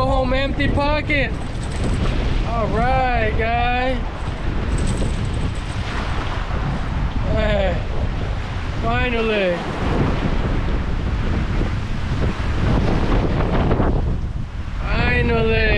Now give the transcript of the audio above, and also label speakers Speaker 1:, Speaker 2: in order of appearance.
Speaker 1: go home empty pocket. All right, guys. Hey, finally. Finally.